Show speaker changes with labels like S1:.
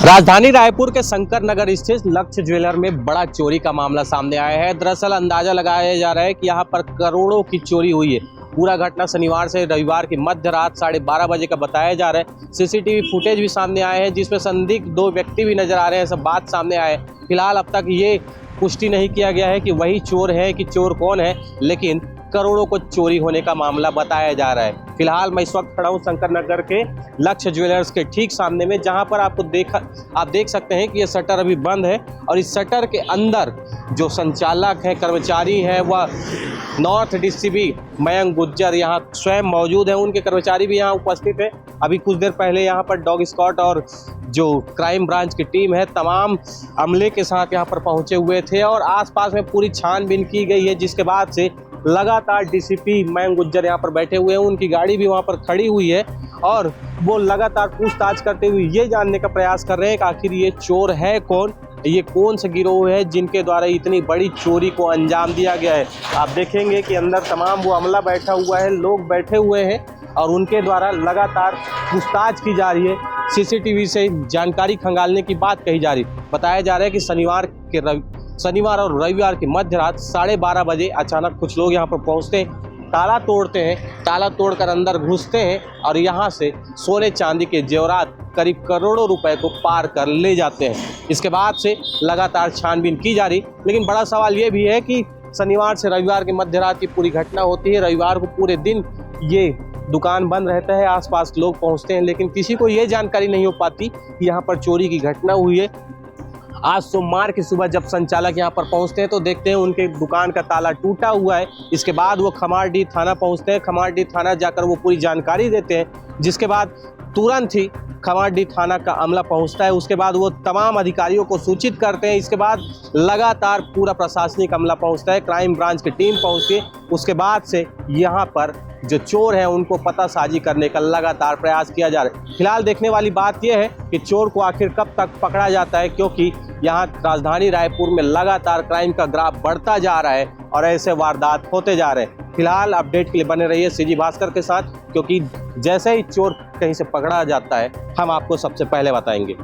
S1: राजधानी रायपुर के शंकर नगर स्थित लक्ष्य ज्वेलर में बड़ा चोरी का मामला सामने आया है। दरअसल अंदाजा लगाया जा रहा है कि यहां पर करोड़ों की चोरी हुई है। पूरा घटना शनिवार से रविवार की मध्य रात 12:30 बजे का बताया जा रहा है। सीसीटीवी फुटेज भी सामने आए हैं जिसमें संदिग्ध 2 व्यक्ति भी नजर आ रहे हैं। सब बात सामने आए। फिलहाल अब तक ये पुष्टि नहीं किया गया है कि वही चोर है कि चोर कौन है, लेकिन करोड़ों को चोरी होने का मामला बताया जा रहा है। फिलहाल मैं इस वक्त खड़ा हूँ शंकर नगर के लक्ष्य ज्वेलर्स के ठीक सामने में, जहां पर आप देख सकते हैं कि ये शटर अभी बंद है और इस शटर के अंदर जो संचालक है, कर्मचारी हैं, वह नॉर्थ डीसीपी मयंक गुज्जर यहाँ स्वयं मौजूद हैं। उनके कर्मचारी भी यहाँ उपस्थित है। अभी कुछ देर पहले यहाँ पर डॉग स्क्वाड और जो क्राइम ब्रांच की टीम है तमाम अमले के साथ यहाँ पर पहुंचे हुए थे और आसपास में पूरी छानबीन की गई है, जिसके बाद से लगातार डीसीपी मयंक गुज्जर यहाँ पर बैठे हुए हैं। उनकी गाड़ी भी वहाँ पर खड़ी हुई है और वो लगातार पूछताछ करते हुए ये जानने का प्रयास कर रहे हैं कि आखिर ये चोर है कौन, ये कौन सा गिरोह है जिनके द्वारा इतनी बड़ी चोरी को अंजाम दिया गया है। आप देखेंगे कि अंदर तमाम वो अमला बैठा हुआ है, लोग बैठे हुए हैं और उनके द्वारा लगातार पूछताछ की जा रही है। सीसीटीवी से जानकारी खंगालने की बात कही जा रही। बताया जा रहा है कि शनिवार और रविवार की मध्य रात 12:30 बजे अचानक कुछ लोग यहाँ पर पहुँचते हैं, ताला तोड़ते हैं, ताला तोड़कर अंदर घुसते हैं और यहाँ से सोने चांदी के जेवरात करीब करोड़ों रुपए को पार कर ले जाते हैं। इसके बाद से लगातार छानबीन की जा रही। लेकिन बड़ा सवाल ये भी है कि शनिवार से रविवार की मध्य रात की पूरी घटना होती है। रविवार को पूरे दिन ये दुकान बंद रहता है, आसपास लोग पहुँचते हैं, लेकिन किसी को ये जानकारी नहीं हो पाती कि यहाँ पर चोरी की घटना हुई है। आज सोमवार की सुबह जब संचालक यहाँ पर पहुँचते हैं तो देखते हैं उनके दुकान का ताला टूटा हुआ है। इसके बाद वो खमारडीह थाना पहुँचते हैं। खमारडीह थाना जाकर वो पूरी जानकारी देते हैं, जिसके बाद तुरंत ही खमारडीह थाना का अमला पहुँचता है। उसके बाद वो तमाम अधिकारियों को सूचित करते हैं। इसके बाद लगातार पूरा प्रशासनिक अमला पहुँचता है, क्राइम ब्रांच की टीम पहुँचती है। उसके बाद से यहाँ पर जो चोर है उनको पतासाजी करने का लगातार प्रयास किया जा रहा है। फिलहाल देखने वाली बात यह है कि चोर को आखिर कब तक पकड़ा जाता है, क्योंकि यहाँ राजधानी रायपुर में लगातार क्राइम का ग्राफ बढ़ता जा रहा है और ऐसे वारदात होते जा रहे हैं। फिलहाल अपडेट के लिए बने रहिए सीजी भास्कर के साथ, क्योंकि जैसे ही चोर कहीं से पकड़ा जाता है हम आपको सबसे पहले बताएंगे।